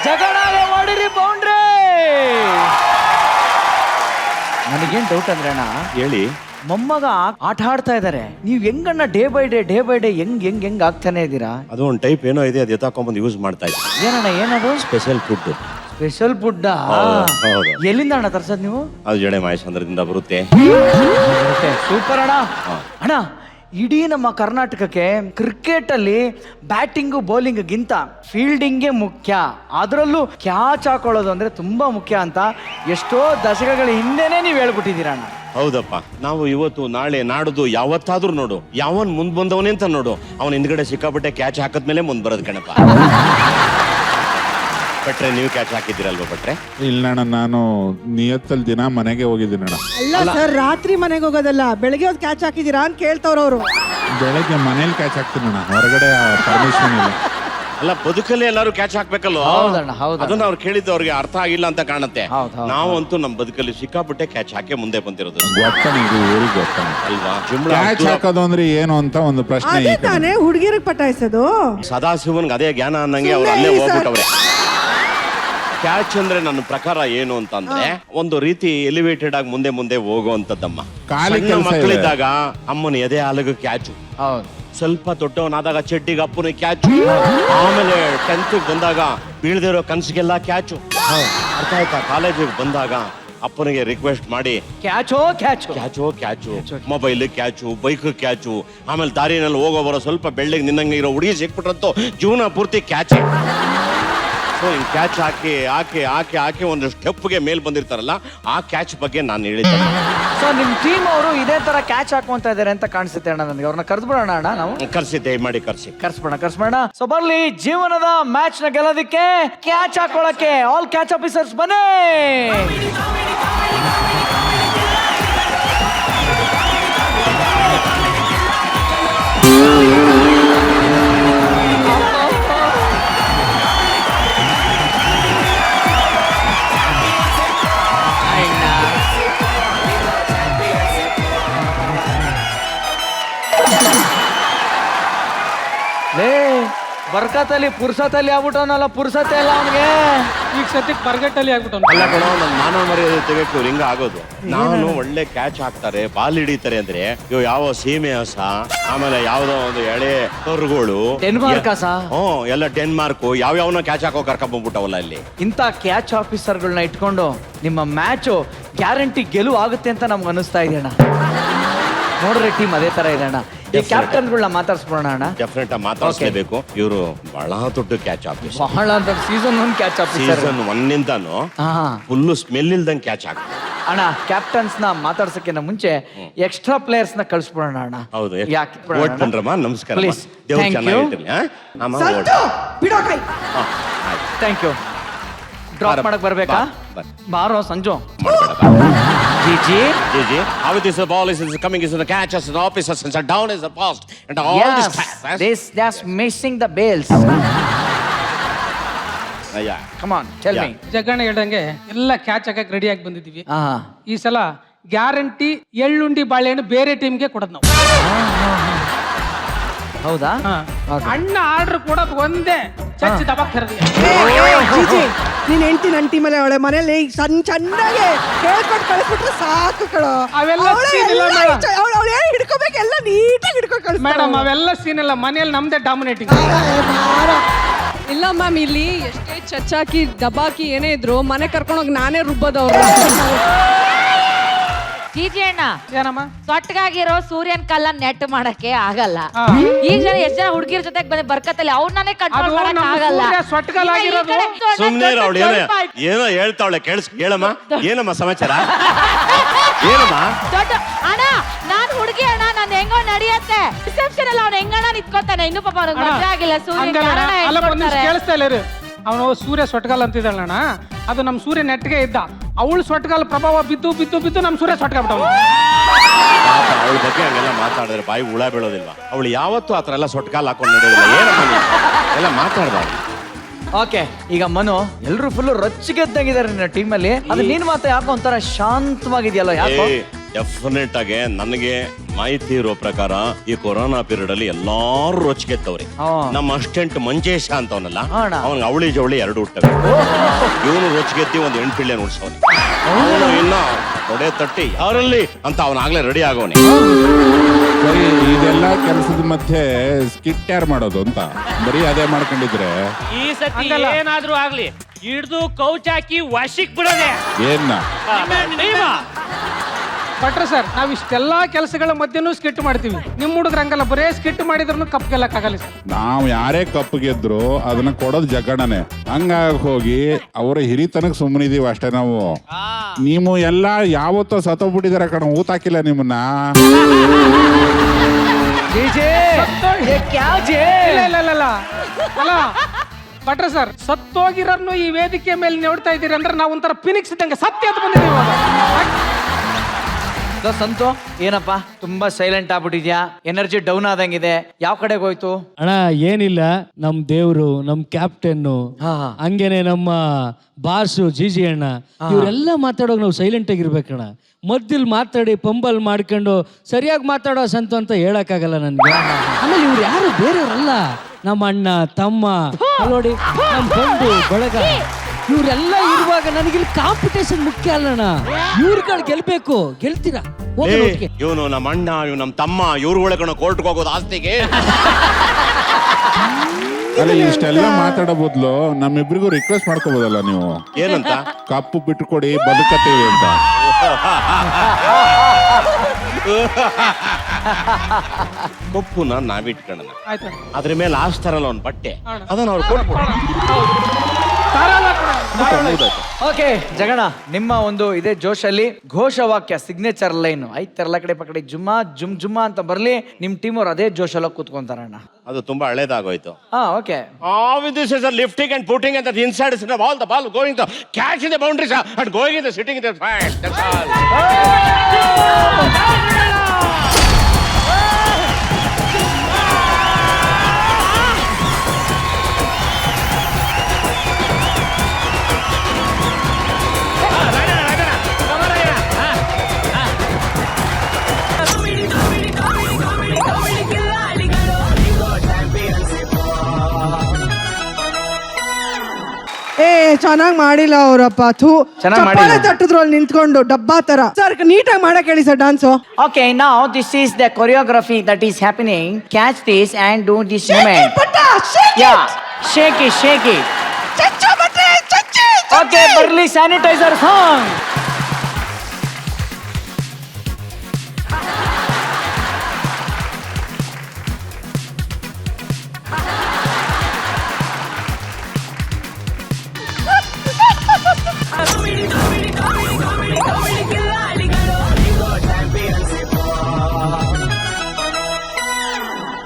ಜಗಳಾಗೆ ಹೊಡಿರಿ boundary. ನನಗೇನ್ doubt ಅಂದ್ರೆ ಅಣ್ಣ, ಹೇಳಿ. ಮೊಮ್ಮಗ ಆಟ ಆಡ್ತಾ ಇದಾರೆ, ನೀವ್ ಹೆಂಗಣ್ಣ ಡೇ ಬೈ ಡೇ ಹೆಂಗ್ ಆಗ್ತಾನೆ ಇದ್ದೀರಾ? ಅದು ಒಂದು ಟೈಪ್ ಏನೋ ಇದೆ, ಅದು ಎತ್ತಾಕೊಂಡ್ಬಂದು ಯೂಸ್ ಮಾಡ್ತಾ ಇದ್ದೆ. ಏನಣ್ಣ ಏನದು? Special food. Special food? ಎಲ್ಲಿಂದ ಅಣ್ಣ ತರ್ಸದ್ ನೀವು? ಅದು ಜಡೆ ಮಹೇಶಂದ್ರದಿಂದ ಬರುತ್ತೆ. ಸೂಪರ್ ಅಣ್ಣ. ಅಣ್ಣ ಇಡೀ ನಮ್ಮ ಕರ್ನಾಟಕಕ್ಕೆ ಕ್ರಿಕೆಟ್ ಅಲ್ಲಿ ಬ್ಯಾಟಿಂಗು ಬೌಲಿಂಗ್ಗಿಂತ ಫೀಲ್ಡಿಂಗೇ ಮುಖ್ಯ, ಅದರಲ್ಲೂ ಕ್ಯಾಚ್ ಹಾಕೊಳ್ಳೋದು ಅಂದ್ರೆ ತುಂಬಾ ಮುಖ್ಯ ಅಂತ ಎಷ್ಟೋ ದಶಕಗಳ ಹಿಂದೆನೆ ನೀವು ಹೇಳ್ಬಿಟ್ಟಿದ್ದೀರ ಅಣ್ಣ. ಹೌದಪ್ಪ, ನಾವು ಇವತ್ತು ನಾಳೆ ನಾಡುದು ಯಾವತ್ತಾದ್ರೂ ನೋಡು, ಯಾವನ್ ಮುಂದ್ ಬಂದವನೇ ಅಂತ ನೋಡು, ಅವನ ಹಿಂದ್ಗಡೆ ಸಿಕ್ಕಾಪಟ್ಟೆ ಕ್ಯಾಚ್ ಹಾಕದ್ಮೇಲೆ ಮುಂದ್ ಬರೋದ್ ಕಣಪ್ಪ. ಬಟ್ರೆ ನೀವು ಕ್ಯಾಚ್ ಹಾಕಿದ್ದೀರಲ್ವಾ ಬಟ್ರೆ? ಇಲ್ಲ ಅಣ್ಣ, ನಾನು ನಿಯತ್ತಲ್ಲಿ ದಿನ ಮನೆಗೆ ಹೋಗಿದ್ದೀನಿ ಅಣ್ಣ. ಅಲ್ಲ ಸರ್, ರಾತ್ರಿ ಮನೆಗೆ ಹೋಗೋದಲ್ಲ, ಬೆಳಗ್ಗೆ ಹೊತ್ತು ಕ್ಯಾಚ್ ಹಾಕಿದ್ದೀರಾ ಅಂತ ಕೇಳ್ತವ್ರ ಅವರು. ಬೆಳಗ್ಗೆ ಮನೇಲಿ ಕ್ಯಾಚ್ ಹಾಕ್ತೀನಿ ಅಣ್ಣ, ಹೊರಗಡೆ ಪರ್ಮಿಷನ್ ಇಲ್ಲ. ಅಲ್ಲ, ಬದುಕಲ್ಲಿ ಎಲ್ಲರೂ ಕ್ಯಾಚ್ ಹಾಕ್ಬೇಕಲ್ವ? ಹೌದಣ್ಣ, ಹೌದು. ಅದನ್ನ ಅವ್ರು ಕೇಳಿದ್ದು ಅವ್ರಿಗೆ ಅರ್ಥ ಆಗಿಲ್ಲ ಅಂತ ಕಾಣುತ್ತೆ. ಹೌದು. ನಾವಂತೂ ನಮ್ಮ ಬದುಕಲ್ಲಿ ಸಿಕ್ಕಾಪಟ್ಟೆ ಕ್ಯಾಚ್ ಹಾಕಿ ಮುಂದೆ ಬಂದಿರೋದು ಗೊತ್ತಾನೆ, ಇದು ಊರಿಗೆ ಗೊತ್ತಾನೆ ಅಲ್ವಾ? ಕ್ಯಾಚ್ ಹಾಕೋದು ಅಂದ್ರೆ ಏನು ಅಂತ ಒಂದು ಪ್ರಶ್ನೆ. ಅದೇ ತಾನೇ ಹುಡುಗಿರಿಗೆ ಪಟಾಯಿಸೋದು. ಸದಾಶಿವನ್ಗೆ ಅದೇ ಜ್ಞಾನ ಅನ್ನಂಗೆ ಅವ್ರು ಅಲ್ಲೇ ಹೋಗ್ಬಿಟ್ಟವ್ರೆ. ಕ್ಯಾಚ್ ಅಂದ್ರೆ ನನ್ನ ಪ್ರಕಾರ ಏನು ಅಂತಂದ್ರೆ ಒಂದು ರೀತಿ ಎಲಿವೇಟೆಡ್ ಆಗಿ ಮುಂದೆ ಮುಂದೆ ಹೋಗುವಂತದ್ದಮ್ಮ. ಸಣ್ಣ ಮಕ್ಕಳಿದ್ದಾಗ ಅಮ್ಮನ ಎದೆ ಹಾಲಿಗೆ ಕ್ಯಾಚು, ಸ್ವಲ್ಪ ದೊಡ್ಡವನಾದಾಗ ಚಡ್ಡಿಗೆ ಅಪ್ಪನ ಕ್ಯಾಚು, ಆಮೇಲೆ 10th ಬಂದಾಗ ಬೀಳ್ದಿರೋ ಕನ್ಸಿಗೆಲ್ಲ ಕ್ಯಾಚು. ಅರ್ಥ ಆಯ್ತಾ? ಕಾಲೇಜಿಗೆ ಬಂದಾಗ ಅಪ್ಪನಿಗೆ ರಿಕ್ವೆಸ್ಟ್ ಮಾಡಿ ಕ್ಯಾಚೋ ಕ್ಯಾಚು ಕ್ಯಾಚು ಕ್ಯಾಚು, ಮೊಬೈಲ್ ಕ್ಯಾಚು, ಬೈಕ್ ಕ್ಯಾಚು, ಆಮೇಲೆ ದಾರಿನಲ್ಲಿ ಹೋಗೋ ಬರೋ ಸ್ವಲ್ಪ ಬೆಳ್ಳಿಗೆ ನಿನ್ನಂಗೆ ಇರೋ ಹುಡುಗಿ ಸಿಕ್ಬಿಟ್ರಂತೂ ಜೀವನ ಪೂರ್ತಿ ಕ್ಯಾಚ್. ಸೊ ಹಿಂಗ್ ಕ್ಯಾಚ್ ಹಾಕಿ ಹಾಕಿ ಹಾಕಿ ಹಾಕಿ ಒಂದು ಸ್ಟೆಪ್ಗೆ ಮೇಲ್ ಬಂದಿರ್ತಾರಲ್ಲ, ಆ ಕ್ಯಾಚ್ ಬಗ್ಗೆ ನಾನು ಹೇಳಿದ್ದೆ. ಸೊ ನಿಮ್ ಟೀಮ್ ಅವರು ಇದೇ ತರ ಕ್ಯಾಚ್ ಹಾಕುವಂತ ಇದಾರೆ ಅಂತ ಕಾಣಿಸುತ್ತೆ ಅಣ್ಣ ನನಗೆ. ಅವ್ರನ್ನ ಕರ್ದ್ಬಿಡೋಣ ಅಣ್ಣ, ನಾವು ಕರ್ಸಿ ದಯಮಾಡಿ ಕರ್ಸ್ಬೇಡ. ಸೊ ಬರ್ಲಿ ಜೀವನದ ಮ್ಯಾಚ್ ನ ಗೆಲ್ಲೋದಕ್ಕೆ, ಕ್ಯಾಚ್ ಹಾಕೊಳ್ಳಕ್ಕೆ ಆಲ್ ಕ್ಯಾಚ್ ಆಫೀಸರ್ಸ್ ಬನ್ನಿ. ಬರ್ಕತ್ತಲ್ಲಿ ಪುರ್ಸತ್ತಲ್ಲಿ ಆಗ್ಬಿಟ್ಟವನಲ್ಲ, ಪುರ್ಸತ್ತೆ ಇಲ್ಲ ಅವನಿಗೆ. ಈಗ ಸದ್ಯಕ್ಕೆ ಬರ್ಗಟ್ಟಲ್ಲಿ ಆಗ್ಬಿಟ್ಟು ಅಲ್ಲ ಕಣೋ, ನನ್ನ ಮಾನವ ಮರ್ಯಾದೆ ತೆಗೆಕ್ಕೆ ಇವ್ರು ಹಿಂಗ ಆಗೋದು. ನಾನು ಒಳ್ಳೆ ಕ್ಯಾಚ್ ಹಾಕ್ತಾರೆ, ಬಾಲ್ ಹಿಡಿತಾರೆ ಅಂದ್ರೆ ಇವ್ ಯಾವ ಸೀಮೆ ಹಸ, ಆಮೇಲೆ ಯಾವ್ದೋ ಒಂದು ಎಳೆ ಕರುಗಳು, ಡೆನ್ಮಾರ್ಕ್ ಹಸ, ಎಲ್ಲ ಡೆನ್ಮಾರ್ಕ್ ಯಾವ್ಯಾವನ ಕ್ಯಾಚ್ ಹಾಕೋ ಕರ್ಕೊಂಡ್ ಬಂದ್ಬಿಟ್ಟವಲ್ಲ ಇಲ್ಲಿ. ಇಂಥ ಕ್ಯಾಚ್ ಆಫೀಸರ್ಗಳನ್ನ ಇಟ್ಕೊಂಡು ನಿಮ್ಮ ಮ್ಯಾಚು ಗ್ಯಾರಂಟಿ ಗೆಲುವು ಆಗುತ್ತೆ ಅಂತ ನಮ್ಗೆ ಅನಿಸ್ತಾ ಇದೆ ಅಣ್ಣ. ನೋಡ್ರಿ ಟೀಮ್ ಅದೇ ತರ ಇದೆ ಅಣ್ಣ. ಈ ಕ್ಯಾಪ್ಟನ್ಗಳನ್ನ ಮಾತಾಡ್ಸ್ಬಿಡೋಣ ಅಣ್ಣ. ಡೆಫಿನೆಟ್ ಆಗಿ ಮಾತಾಡ್ಸ್ಲೇಬೇಕು. ಇವರು ಬಹಳ ದೊಡ್ಡ ಕ್ಯಾಚ್ ಆಫೀಸರ್, ಬಹಳ ದೊಡ್ಡ season 1 catch officer. Season 1 full smell ಇಲ್ದಂಗೆ ಕ್ಯಾಚ್ ಹಾಕ್ತಾರೆ ಅಣ್ಣ. ಕ್ಯಾಪ್ಟನ್ಸ್ ನ ಮಾತಾಡ್ಸಕ್ಕಿಂತ ಮುಂಚೆ ಎಕ್ಸ್ಟ್ರಾ ಪ್ಲೇಯರ್ಸ್ ನ ಕಳಿಸ್ಬಿಡೋಣ ಅಣ್ಣ. ಹೌದು, ಯಾಕೆ ಓಟ್ ಪಂಡ್ರಮ್ಮ, ನಮಸ್ಕಾರ. ಪ್ಲೀಸ್. ದೇವ್ರು ಚೆನ್ನಾಗಿರ್ಲಿ. Thank you. ಡ್ರಾಪ್ ಮಾಡಕ್ ಬರ್ಬೇಕಾ? ಬಾರೋ Sanju. Gigi, how is the ball is coming is the catches and officers and down is the post and all this that's missing the bells. Yeah. Come on, tell me. Jaganna ಹೇಳ್ದಂಗೆ ಎಲ್ಲ catch ಹಾಕಕ್ ready ಆಗಿ ಬಂದಿದ್ದೀವಿ. ಈ ಸಲ guarantee ಎಳ್ಳುಂಡಿ ಬಾಳೆಹಣ್ಣು ಬೇರೆ ಟೀಮ್ಗೆ ಕೊಡೋದು ನಾವು. ಹೌದಾ? ಅಣ್ಣ ಆರ್ಡರ್ ಕೊಡೋದು ಒಂದೇ, ಚಚ್ಚಿ ದಬಕ್ ಕರೆದಿದೆ. ನೀನ್ ಹೆಂಡತಿ ನನ್ನ ಟೀಮಲ್ಲಿ ಅವಳೆ ಮನೇಲಿ ಚೆನ್ನಾಗಿ ಹೇಳ್ಕೊಟ್ಟು ಕಳಿಸ್ಬಿಟ್ರೆ ಸಾಕು ಕಣೋ. ಅವೆಲ್ಲ ಸೀನ್ ಇಲ್ಲ ಮೇಡಮ್. ಅವಳು ಏನು ಹಿಡ್ಕೋಬೇಕು ಎಲ್ಲ ನೀಟಾಗಿ ಹಿಡ್ಕೊಂಡು ಕಳಿಸ್ ಮೇಡಮ್. ಅವೆಲ್ಲ ಸೀನ್ ಇಲ್ಲ, ಮನೇಲಿ ನಮ್ದೇ ಡಾಮಿನೇಟಿಂಗ್. ಇಲ್ಲ ಮ್ಯಾಮ್, ಇಲ್ಲಿ ಎಷ್ಟೇ ಚಚ್ಚಾಕಿ ದಬಾಕಿ ಏನೇ ಇದ್ರು ಮನೆ ಕರ್ಕೊಂಡೋಗಿ ನಾನೇ ರುಬ್ಬೋದವ್ರು. ಜಿಜಿ ಅಣ್ಣ, ಏನಮ್ಮ ಸೊಟ್ಟಗಾಗಿರೋ ಸೂರ್ಯನ್ ಕಲ್ಲ ನೆಟ್ ಮಾಡಕ್ಕೆ ಆಗಲ್ಲ. ಈಗ ಜನ ಎಷ್ಟ್ ಜನ ಹುಡುಗಿರ ಜೊತೆಗೆ ಬಂದು ಬರ್ಕತ್ತಲ್ಲಿ ಅವ್ರನ್ನೇ ಕಂಟ್ರೋಲ್ ಮಾಡಕ್ ಆಗಲ್ಲ. ಸುಮ್ನೆ ಅವಳು ಏನೋ ಹೇಳ್ತಾವಳೆ, ಹೇಳಮ್ಮ. ಏನಮ್ಮ ಸಮಾಚಾರ? ಏನಮ್ಮ? ದೊಡ್ಡ ಅಣ್ಣ, ನಾನ್ ಹುಡುಗಿ ಅಣ್ಣ, ನನ್ ಹೆಂಗೋ ನಡೆಯತ್ತೆ. ರಿಸೆಪ್ಷನ್ ಅಲ್ಲಿ ಅವ್ನ ಹೆಂಗಣ್ಣ ನಿಂತ್ಕೋತಾನೆ, ಇನ್ನೂ ಪಾಪ ಅವ್ನಿಗೆ ಮದ್ವೆ ಆಗಿಲ್ಲ. ಸೂರ್ಯ ಕೇಳಿಸ್ತಾ ಇಲ್ಲ ರೀ. ಅವನು ಸೂರ್ಯ ಸೊಟ್ಗಾಲ್ ಅಂತಿದ್ದಾಳಣ್ಣ, ಅದು ನಮ್ಮ ಸೂರ್ಯ ನೆಟ್ಗೆ ಇದ್ದ. ಅವಳು ಸೊಟ್ಗಾಲ್ ಪ್ರಭಾವ ಬಿದ್ದು ಬಿದ್ದು ಬಿದ್ದು ನಮ್ಮ ಸೂರ್ಯ ಸೊಟ್ಗಾಬಿಟ್ಟವನು. ಅವಳ ಬಗ್ಗೆ ಹಂಗೆಲ್ಲ ಮಾತಾಡಿದ್ರೆ ಬಾಯಿ ಹುಳ ಬೀಳೋದಿಲ್ವಾ? ಅವಳು ಯಾವತ್ತೂ ಆತರ ಎಲ್ಲ ಸೊಟ್ಕಾಲ್ ಹಾಕೊಂಡು ನಡೆಯೋದಿಲ್ಲ. ಏನಮ್ಮ ಎಲ್ಲ ಮಾತಾಡ್ಬಾರ್ದು. ಓಕೆ, ಈಗ ಮನು ಎಲ್ರು ಫುಲ್ ರೊಚ್ಚಿಗೆದ್ದಾಗಿದ್ದಾರೆ ನಿನ್ನ ಟೀಮಲ್ಲಿ. ಅದು ನೀನ್ ಮಾತ್ರ ಯಾಕೋ ಒಂಥರ ಶಾಂತವಾಗಿದೆಯಲ್ಲ, ಯಾಕೋ? ಡೆಫಿನೆಟ್ ಆಗಿ ನನಗೆ ಮಾಹಿತಿ ಇರೋ ಪ್ರಕಾರ ಈ ಕೊರೋನಾ ಪೀರಿಯಡ್ ಅಲ್ಲಿ ಎಲ್ಲಾರು ರೊಚ್ಗೆತ್ತವ್ರೆ. ನಮ್ಮ ಅಸ್ಟೆಂಟ್ ಮಂಜೇಶ ಅಂತವನಲ್ಲ, ಅವನಿಗೆ ಅವಳಿ ಜವಳಿ 2 ಹುಟ್ಟವೆ. ಇವನು ರೊಚ್ಗೆತ್ತಿ ಒಂದು 8 ಪಿಳ್ಳೆ ನುಡ್ಸವನಿ. ಅವನು ಇನ್ನ ತೊಡೆ ತಟ್ಟಿ ಯಾರಲ್ಲಿ ಅಂತ ಅವನಾಗ್ಲೇ ರೆಡಿ ಆಗೋನೆ. ಬರೀ ಇದೆಲ್ಲ ಕೆಲಸದ ಮಧ್ಯೆ ಸ್ಕಿಟ್ ಯಾರು ಮಾಡೋದು ಅಂತ ಬರೀ ಅದೇ ಮಾಡ್ಕೊಂಡಿದ್ರೆ ಈ ಸತಿ ಏನಾದ್ರೂ ಆಗ್ಲಿ ಹಿಡ್ದು ಕೌಚ್ ಹಾಕಿ ವಶಿಕ್ ಬಿಡೋದೆ. ಏನ್ನ ಭಟ್ರ ಸರ್ ನಾವ್ ಇಷ್ಟೆಲ್ಲಾ ಕೆಲಸಗಳ ಮಧ್ಯನೂ ಸ್ಕಿಟ್ ಮಾಡ್ತೀವಿ. ನಿಮ್ ಹುಡುಗ್ರ ಹಂಗಲ್ಲ, ಬರೇ ಸ್ಕಿಟ್ ಮಾಡಿದ್ರು ಕಪ್ ಗೆಲ್ಲಕ್ಕಾಗಲ್ಲ ಸರ್. ನಾವ್ ಯಾರೇ ಕಪ್ ಗೆದ್ರು ಅದನ್ನ ಕೊಡೋದು ಜಗಣನೆ. ಹಂಗಾಗಿ ಹೋಗಿ ಅವರ ಹಿರಿತನಕ್ ಸುಮ್ಮನಿದೀವಿ ಅಷ್ಟೇ ನಾವು. ನೀವು ಎಲ್ಲ ಯಾವತ್ತೋ ಸತ್ತೋಗ್ಬಿಟ್ಟಿದಾರೆ ಕಣ, ಊತಾಕಿಲ್ಲ ನಿಮ್ಮನ್ನ. ಇಲ್ಲ ಅಲ್ಲ ಭಟ್ರ ಸರ್, ಸತ್ತೋಗಿರೋರ್ನು ಈ ವೇದಿಕೆ ಮೇಲೆ ನೋಡ್ತಾ ಇದ್ದೀರಿ ಅಂದ್ರೆ ನಾವು ಒಂಥರ ಫಿನಿಕ್ಸ್ ಇದ್ದಂಗೆ ಸತ್ಯ ಅಂತ ಬಂದಿದ್ದೀವಿ ಇವಾಗ. ಸಂತು ಏನಪ್ಪ ತುಂಬಾ ಸೈಲೆಂಟ್ ಆಗ್ಬಿಟ್ಟಿದ್ಯಾ, ಎನರ್ಜಿ ಡೌನ್ ಆದಂಗಿದೆ, ಯಾವ ಕಡೆಗೆ ಹೋಯ್ತು? ಅಣ್ಣ ಏನಿಲ್ಲ, ನಮ್ ದೇವ್ರು, ನಮ್ ಕ್ಯಾಪ್ಟನ್ನು, ಹಂಗೇನೆ ನಮ್ಮ ಬಾಸು ಜಿಜಿ ಅಣ್ಣ, ಇವರೆಲ್ಲ ಮಾತಾಡೋಕೆ ನಾವು ಸೈಲೆಂಟ್ ಆಗಿರ್ಬೇಕಣ್ಣ. ಮದ್ದಿಲ್ ಮಾತಾಡಿ ಪಂಬಲ್ ಮಾಡ್ಕೊಂಡು ಸರಿಯಾಗಿ ಮಾತಾಡೋ ಸಂತು ಅಂತ ಹೇಳಕ್ಕಾಗಲ್ಲ ನನ್ಗೆ. ಆಮೇಲೆ ಇವ್ರು ಯಾರು ಬೇರೆಯವ್ರಲ್ಲ, ನಮ್ಮ ಅಣ್ಣ ತಮ್ಮ ನೋಡಿ, ನಮ್ ಬಂಧು ಬಳಗ, ಇವ್ರೆಲ್ಲ ಇರುವಾಗ ನನಗಿಲ್ಲಿ ಕಾಂಪಿಟೇಷನ್ ಮುಖ್ಯ ಅಲ್ಲಣ್ಣ. ಇವ್ರುಗಳು ಗೆಲ್ಬೇಕು, ಗೆಲ್ತೀರಾ? ಇವನು ನಮ್ಮ ಅಣ್ಣ, ಇವ್ ನಮ್ಮ ತಮ್ಮ, ಇವ್ರು ಒಳಗಣ ಕೋರ್ಟ್ಗೆ ಹೋಗೋದು ಆಸ್ತಿಗೆ. ಅಲ್ಲ ಇಷ್ಟೆಲ್ಲ ಮಾತಾಡೋ ಬದಲು ನಮ್ಮಿಬ್ರಿಗೂ ರಿಕ್ವೆಸ್ಟ್ ಮಾಡ್ಕೋಬೋದಲ್ಲ ನೀವು? ಏನಂತ? ಕಪ್ಪು ಬಿಟ್ಟುಕೊಡಿ, ಬದುಕತ್ತೀವಿ ಅಂತ. ಕಪ್ಪುನ ನಾವಿಟ್ಕೊಳ್ಳೋಣ, ಅದ್ರ ಮೇಲೆ ಆಸ್ತಾರಲ್ಲ ಒಂದ್ ಬಟ್ಟೆ, ಅದನ್ನ ಅವ್ರು ಕೊಟ್ಬಿಡು. ಓಕೆ ಜಗಣ, ನಿಮ್ಮ ಒಂದು ಇದೇ ಜೋಶಲ್ಲಿ ಘೋಷವಾಕ್ಯ ಸಿಗ್ನೇಚರ್ ಲೈನ್ ಐತರಲ್ಲ ಕಡೆ ಪಕಡೆ ಜುಮ್ಮಾ ಜುಮ್ ಜುಮ್ಮಾ ಅಂತ ಬರ್ಲಿ, ನಿಮ್ ಟೀಮ್ ಅವ್ರು ಅದೇ ಜೋಶಲ್ಲ ಕೂತ್ಕೊಂತಾರಣ್ಣ. ಅದು ತುಂಬಾ ಹಳೇದಾಗೋಯ್ತು. Okay. This is a lifting and putting and the inside is all the ball going to catch in the boundaries and going in the sitting in the fast. That's all. ಚೆನ್ನಾಗ್ ಮಾಡಿಲ್ಲ ಅವರಪ್ಪ. ಚಪ್ಪಾಳೆ ತಟ್ಟಿದ್ರು ಅಲ್ಲಿ ನಿಂತ್ಕೊಂಡು ಡಬ್ಬಾ ತರ. ಸರ್ ನೀಟಾಗಿ ಮಾಡಕ್ ಹೇಳಿ sir dance. Okay, now this is the choreography that is happening. Catch this and do this movement. Yeah, shake it, shake it. Okay, barely sanitizer song.